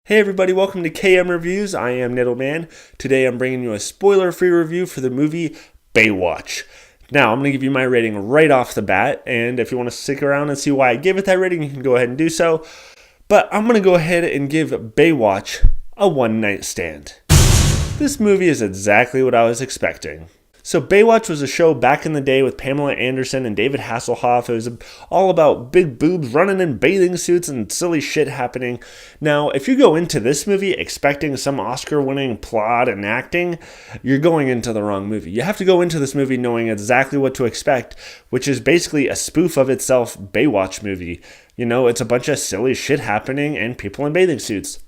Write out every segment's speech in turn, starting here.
Hey everybody, welcome to KM Reviews. I am Niddleman. Today I'm bringing you a spoiler-free review for the movie Baywatch. Now, I'm going to give you my rating right off the bat, and if you want to stick around and see why I gave it that rating, you can go ahead and do so. But I'm going to go ahead and give Baywatch a one-night stand. This movie is exactly what I was expecting. So Baywatch was a show back in the day with Pamela Anderson and David Hasselhoff. It was all about big boobs running in bathing suits and silly shit happening. Now, if you go into this movie expecting some Oscar-winning plot and acting, you're going into the wrong movie. You have to go into this movie knowing exactly what to expect, which is basically a spoof of itself Baywatch movie. You know, it's a bunch of silly shit happening and people in bathing suits.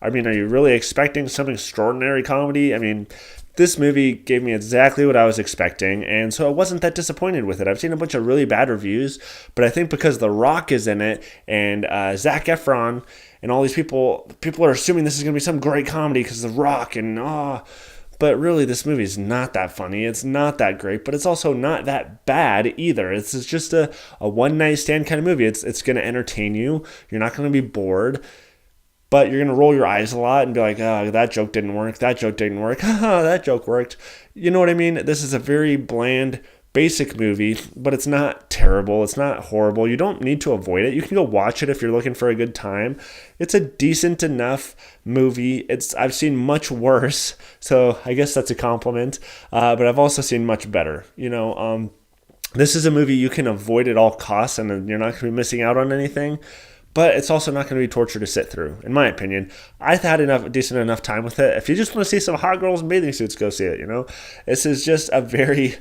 I mean, are you really expecting some extraordinary comedy? I mean, this movie gave me exactly what I was expecting, and so I wasn't that disappointed with it. I've seen a bunch of really bad reviews, but I think because The Rock is in it, and Zac Efron, and all these people are assuming this is going to be some great comedy because The Rock, but really this movie is not that funny. It's not that great, but it's also not that bad either. It's just a one-night stand kind of movie. It's going to entertain you. You're not going to be bored. But you're going to roll your eyes a lot and be like, oh, that joke didn't work. That joke didn't work. That joke worked. You know what I mean? This is a very bland, basic movie, but it's not terrible. It's not horrible. You don't need to avoid it. You can go watch it if you're looking for a good time. It's a decent enough movie. I've seen much worse, so I guess that's a compliment. But I've also seen much better. This is a movie you can avoid at all costs, and you're not going to be missing out on anything. But it's also not going to be torture to sit through, in my opinion. I've had decent enough time with it. If you just want to see some hot girls in bathing suits, go see it, This is just a very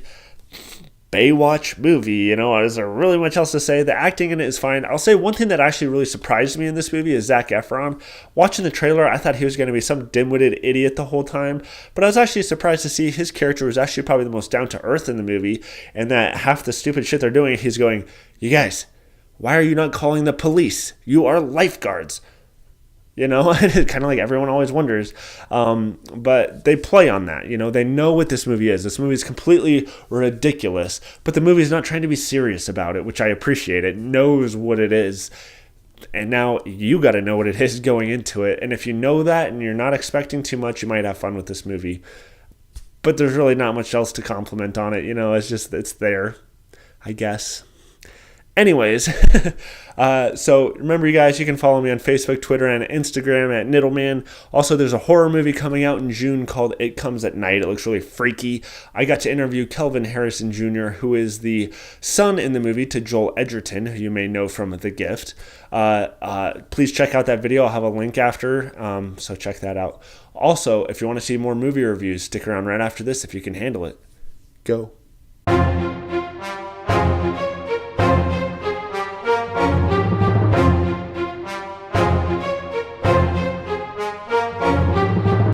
Baywatch movie, Is there really much else to say? The acting in it is fine. I'll say one thing that actually really surprised me in this movie is Zac Efron. Watching the trailer, I thought he was going to be some dim-witted idiot the whole time. But I was actually surprised to see his character was actually probably the most down-to-earth in the movie. And that half the stupid shit they're doing, he's going, you guys, why are you not calling the police? You are lifeguards. Kind of like everyone always wonders. But they play on that. They know what this movie is. This movie is completely ridiculous. But the movie is not trying to be serious about it, which I appreciate. It knows what it is. And now you got to know what it is going into it. And if you know that and you're not expecting too much, you might have fun with this movie. But there's really not much else to compliment on it. It's there, I guess. Anyways, so remember, you guys, you can follow me on Facebook, Twitter, and Instagram at Niddleman. Also, there's a horror movie coming out in June called It Comes at Night. It looks really freaky. I got to interview Kelvin Harrison Jr., who is the son in the movie to Joel Edgerton, who you may know from The Gift. Please check out that video. I'll have a link after, so check that out. Also, if you want to see more movie reviews, stick around right after this if you can handle it. Go.